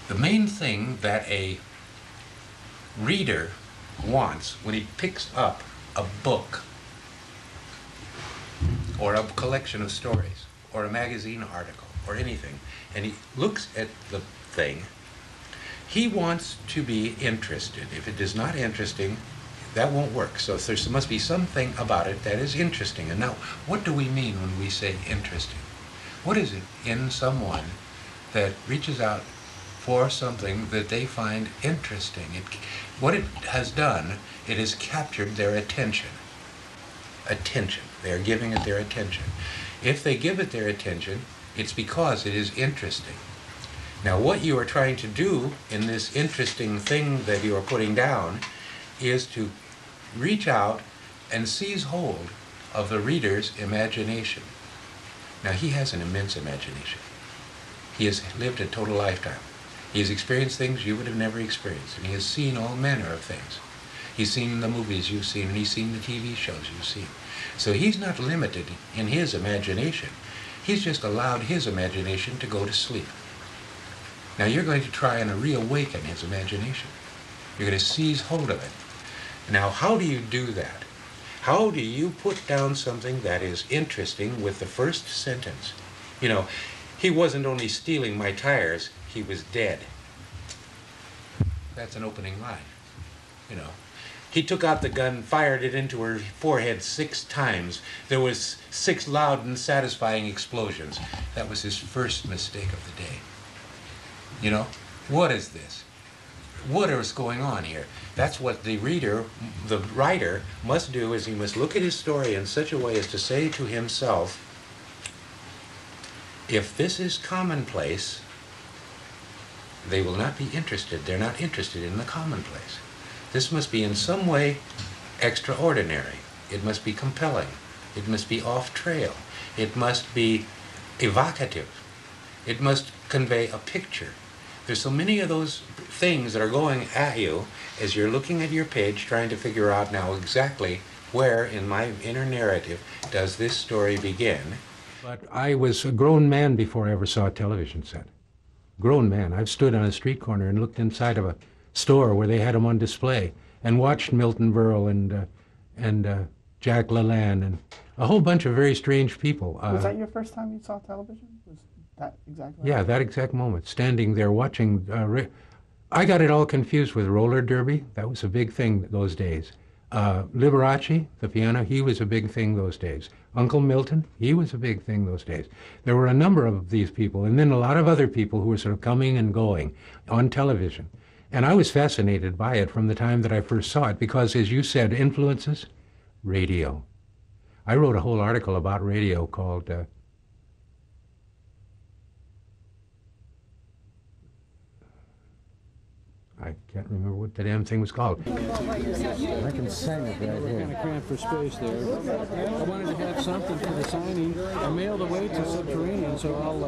The main thing that a reader wants when he picks up a book or a collection of stories or a magazine article or anything, and he looks at the thing, he wants to be interested. If it is not interesting, that won't work. So there must be something about it that is interesting. And now, what do we mean when we say interesting? What is it in someone that reaches out for something that they find interesting? What it has done, it has captured their attention. Attention. They are giving it their attention. If they give it their attention, it's because it is interesting. Now, what you are trying to do in this interesting thing that you are putting down is to reach out and seize hold of the reader's imagination. Now, he has an immense imagination. He has lived a total lifetime. He has experienced things you would have never experienced, and he has seen all manner of things. He's seen the movies you've seen, and he's seen the TV shows you've seen. So he's not limited in his imagination. He's just allowed his imagination to go to sleep. Now you're going to try and reawaken his imagination. You're going to seize hold of it. Now, how do you do that? How do you put down something that is interesting with the first sentence? You know, he wasn't only stealing my tires, he was dead. That's an opening line, you know. He took out the gun, fired it into her forehead 6 times. There was 6 loud and satisfying explosions. That was his first mistake of the day. You know, what is this? What is going on here? That's what the writer must do, is he must look at his story in such a way as to say to himself, if this is commonplace, they will not be interested. They're not interested in the commonplace. This must be in some way extraordinary. It must be compelling. It must be off trail. It must be evocative. It must convey a picture. There's so many of those things that are going at you as you're looking at your page, trying to figure out now exactly where in my inner narrative does this story begin. But I was a grown man before I ever saw a television set. Grown man. I've stood on a street corner and looked inside of a store where they had them on display and watched Milton Berle and Jack LaLanne and a whole bunch of very strange people. Was that your first time you saw television? Was that exactly? Yeah, that exact moment, standing there watching. I got it all confused with roller derby. That was a big thing those days. Liberace, the piano, he was a big thing those days. Uncle Milton, he was a big thing those days. There were a number of these people, and then a lot of other people who were sort of coming and going on television. And I was fascinated by it from the time that I first saw it, because, as you said, influences, radio. I wrote a whole article about radio called I can't remember what the damn thing was called. I can sing it right here. Kind of cramped for space there. I wanted to have something for the signing. I mailed away to Subterranean, so I'll